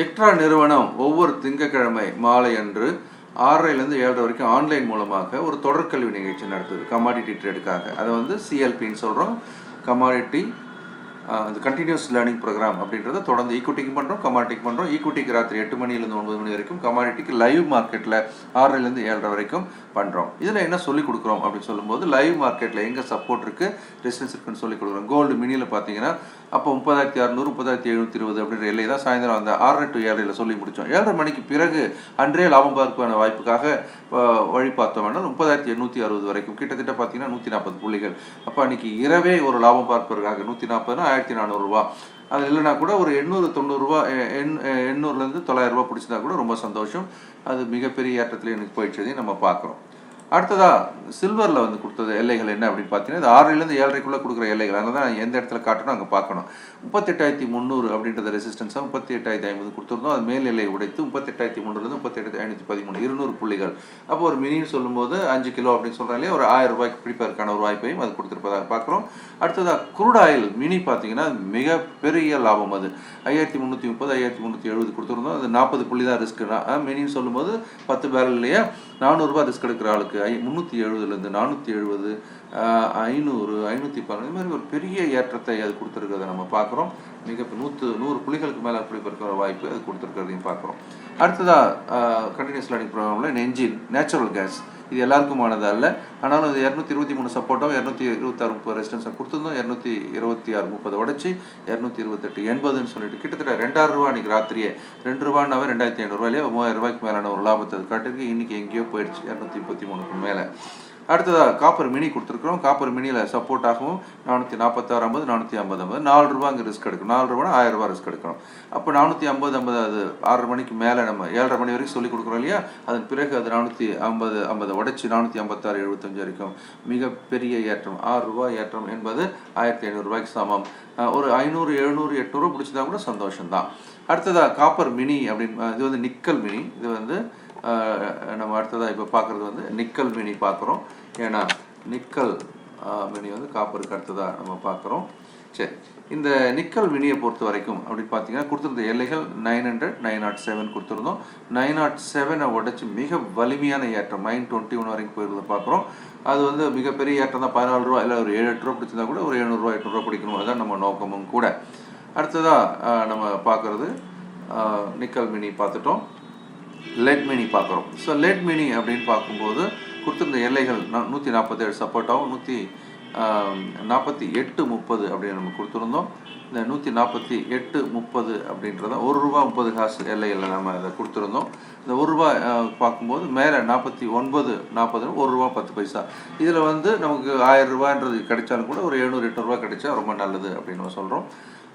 Extra நிறுவனம் ஒவ்வொரு திங்கட்கிழமை மாலை அன்று 6:30 7:30 வரைக்கும் ஆன்லைன் மூலமாக ஒரு தொடர்கல்வி நிகழ்ச்சி நடத்துது கமாடிட்டி ட்ரேடுக்காக. அதை வந்து சிஎல்பின்னு சொல்கிறோம். கமாடிட்டி அந்த கண்டினியூஸ் லேர்னிங் ப்ரோக்ராம் அப்படின்றத தொடர்ந்து ஈக்குவிட்டிக்கு பண்ணுறோம், கமாடிட்டிக்கு பண்ணுறோம். ஈக்குவிட்டிக்கு ராத்திரி 8 மணிலேருந்து 9 மணி வரைக்கும், கமாடிட்டிக்கு லைவ் மார்க்கெட்டில் 6:30 7:30 வரைக்கும் பண்ணுறோம். இதில் என்ன சொல்லிக் கொடுக்குறோம் அப்படின்னு சொல்லும்போது, லைவ் மார்க்கெட்டில் எங்கே சப்போர்ட் இருக்குது, ரெசிஸ்டன்ஸ் இருக்குன்னு சொல்லிக் கொடுக்குறோம். கோல்டு மினியில் பார்த்தீங்கன்னா அப்போ 30,600 30,720 அப்படின்ற எல்லை தான் சாயந்தரம் அந்த 6:30 to 7:30 சொல்லி முடித்தோம். 7:30 மணிக்கு பிறகு அன்றே லாபம் பார்ப்பான வாய்ப்புக்காக வழி பார்த்தோம் வேண்டாம் 30,860 வரைக்கும் கிட்டத்தட்ட பார்த்தீங்கன்னா 140 புள்ளிகள். அப்போ அன்றைக்கி இரவே ஒரு லாபம் பார்ப்பதற்காக 140னா 1,400 ரூபா, அது இல்லைனா கூட ஒரு 890 ரூபா 800லேருந்து 900 ரூபா பிடிச்சதா கூட ரொம்ப சந்தோஷம். அது மிகப்பெரிய ஏற்றத்தில் எனக்கு போயிடுச்சதையும் நம்ம பார்க்குறோம். அடுத்ததாக சில்வரில் வந்து கொடுத்தது எல்லைகள் என்ன அப்படின்னு பார்த்தீங்கன்னா, இது 6:30 7:30 கொடுக்குற எல்லைகள். அதனால தான் எந்த இடத்துல காட்டணும் அங்கே பார்க்கணும். 38,300 அப்படின்றத ரெசிஸ்டன்ஸாக 38,550 கொடுத்துருந்தோம். அது மேல் எல்லை உடைத்து 38,300லேருந்து 38,513 200 புள்ளிகள். அப்போ ஒரு மினின்னு சொல்லும்போது 5 கிலோ அப்படின்னு சொல்கிறாலே ஒரு 1000 ரூபாய்க்கு பிடிப்பதற்கான ஒரு வாய்ப்பையும் அது கொடுத்துருப்பதாக பார்க்குறோம். அடுத்ததாக குரூட் ஆயில் மினி பார்த்தீங்கன்னா மிகப்பெரிய லாபம். அது 5,330 5,370 கொடுத்துருந்தோம். அது 40 புள்ளி தான் ரிஸ்க்குனா. மினின்னு சொல்லும்போது 10 பேரல்லையே 400 ரூபா ரிஸ்க் எடுக்கிற ஆளுக்கு 370லேருந்து 470 500 512 இது மாதிரி ஒரு பெரிய ஏற்றத்தை அது கொடுத்துருக்கிறத நம்ம பார்க்குறோம். மிக 100 புள்ளிகளுக்கு மேலே அப்படி இருக்கிற வாய்ப்பு அது கொடுத்துருக்கிறதையும் பார்க்குறோம். அடுத்ததாக கண்டினியூஸ் லேர்னிங் ப்ரோக்ராமில் என்ஜின் நேச்சுரல் கேஸ் இது எல்லாருக்குமானது அல்ல. ஆனாலும் அது 223 சப்போர்ட்டாக 226 ரெசிஸ்டன்ஸாக கொடுத்துருந்தோம். 226 உடச்சி 228 சொல்லிட்டு கிட்டத்தட்ட 2,000 ரூபா அன்றைக்கி ராத்திரியே 2 ரூபான்னாவே 2,500 ரூபாயிலே 3,000 ரூபாய்க்கு மேலான ஒரு லாபத்தை அது காட்டிருக்கு. இன்றைக்கி எங்கேயோ போயிடுச்சு 233க்கு மேலே. அடுத்ததாக காப்பர் மினி கொடுத்துருக்குறோம். காப்பர் மினியில் சப்போர்ட்டாகவும் 446 450 4 ரூபா அங்கே ரிஸ்க் எடுக்கணும். 4 ரூபானா 1000 ரூபா ரிஸ்க் எடுக்கணும். அப்போ 450 அது 6:30 மணிக்கு மேலே நம்ம 7:30 மணி வரைக்கும் சொல்லிக் கொடுக்குறோம் இல்லையா. அதன் பிறகு அது 450 உடச்சி 456 வரைக்கும் மிகப்பெரிய ஏற்றம். 6 ரூபா ஏற்றம் என்பது 1,500 ரூபாய்க்கு சமம். ஒரு 500 700 800 பிடிச்சதா கூட சந்தோஷம்தான். அடுத்ததாக காப்பர் மினி அப்படின்னு இது வந்து நிக்கல் மினி. இது வந்து நம்ம அடுத்ததாக இப்போ பார்க்குறது வந்து நிக்கல் மினி பார்க்குறோம். ஏன்னா நிக்கல் மினி வந்து காப்பருக்கு அடுத்ததாக நம்ம பார்க்குறோம். சரி, இந்த நிக்கல் மினியை பொறுத்த வரைக்கும் அப்படின்னு பார்த்தீங்கன்னா கொடுத்துருந்த எல்லைகள் 900 907 கொடுத்துருந்தோம். 907 உடச்சி மிக வலிமையான ஏற்றம் 921 வரைக்கும் போயிருந்ததை பார்க்குறோம். அது வந்து மிகப்பெரிய ஏற்றம் தான். 14 ரூபா இல்லை ஒரு 7-8 ரூபா பிடிச்சிருந்தா கூட ஒரு 700 ரூபா 800 ரூபா பிடிக்கணும். அதுதான் நம்ம நோக்கமும் கூட. அடுத்ததாக நம்ம பார்க்குறது நிக்கல் மினி பார்த்துட்டோம். லெட் மினி பார்க்குறோம். ஸோ லெட் மினி அப்படின்னு பார்க்கும்போது கொடுத்துருந்த எல்லைகள் 147 சப்போர்ட்டாகவும் 148.30 அப்படின்னு நம்ம கொடுத்துருந்தோம். இந்த 148.30 அப்படின்றத 1 ரூபா 30 காசு எல்லையில் நம்ம அதை கொடுத்துருந்தோம். இந்த 1 ரூபா பார்க்கும்போது மேலே 49.40 1 ரூபா 10 பைசா. இதில் வந்து நமக்கு 1000 ரூபான்றது கிடைச்சாலும் கூட ஒரு 700 800 ரூபா கிடைச்சா ரொம்ப நல்லது அப்படின்னு நம்ம சொல்கிறோம்.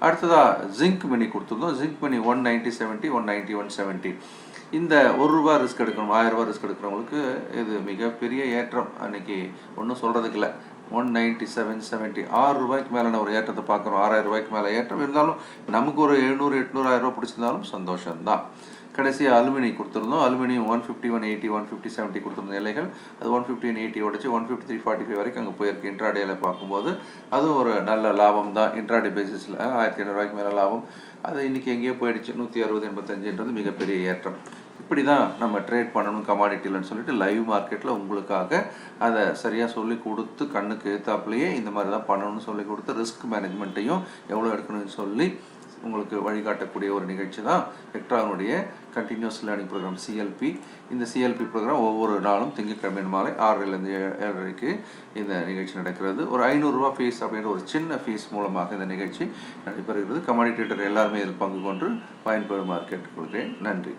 அடுத்ததாக ஜிங்க் மினி கொடுத்துருந்தோம். Zinc mini 190.70 191.70. இந்த 1 ரூபா ரிஸ்க் எடுக்கணும் 1000 ரூபா ரிஸ்க் எடுக்கிறவங்களுக்கு இது மிகப்பெரிய ஏற்றம். அன்றைக்கி ஒன்றும் சொல்கிறதுக்கு இல்லை. 197.70 6 ரூபாய்க்கு மேலான ஒரு ஏற்றத்தை பார்க்குறோம். 6,000 ரூபாய்க்கு மேலே ஏற்றம் இருந்தாலும் நமக்கு ஒரு 700 800 1000 ரூபா பிடிச்சிருந்தாலும் சந்தோஷம்தான். கடைசியாக அலுமினி கொடுத்துருந்தோம். அலுமினியம் 150 180 150 70 கொடுத்துருந்த எல்லைகள் அது 150 80 உடச்சி 153 45 வரைக்கும் அங்கே போயிருக்கு. இன்ட்ராடேல பார்க்கும்போது அதுவும் ஒரு நல்ல லாபம் தான். இன்ட்ராடே பேசிஸில் 1,500 ரூபாய்க்கு மேலே லாபம். அது இன்றைக்கி எங்கேயோ போயிடுச்சு 160.85ன்றது மிகப்பெரிய ஏற்றம். இப்படி தான் நம்ம ட்ரேட் பண்ணணும் கமாடிட்டிலன்னு சொல்லிட்டு லைவ் மார்க்கெட்டில் உங்களுக்காக அதை சரியாக சொல்லி கொடுத்து கண்ணுக்கு ஏற்றாப்புலையே இந்த மாதிரி தான் பண்ணணும்னு சொல்லி கொடுத்து ரிஸ்க் மேனேஜ்மெண்ட்டையும் எவ்வளோ எடுக்கணும்னு சொல்லி உங்களுக்கு வழிகாட்டக்கூடிய ஒரு நிகழ்ச்சி தான் எக்ட்ரானுடைய கண்டினியூஸ் லேர்னிங் ப்ரோக்ராம் CLP. இந்த CLP ப்ரோக்ராம் ஒவ்வொரு நாளும் திங்கட்கிழமை மாலை 6:30 7:30 இந்த நிகழ்ச்சி நடக்கிறது. ஒரு 500 ரூபா ஃபீஸ் அப்படின்ற ஒரு சின்ன ஃபீஸ் மூலமாக இந்த நிகழ்ச்சி நடைபெறுகிறது. கமாடிட்டி ட்ரேடர் எல்லாருமே இதில் பங்கு கொண்டு பயன்பெறுமாறு கேட்டுக்கொள்கிறேன். நன்றி.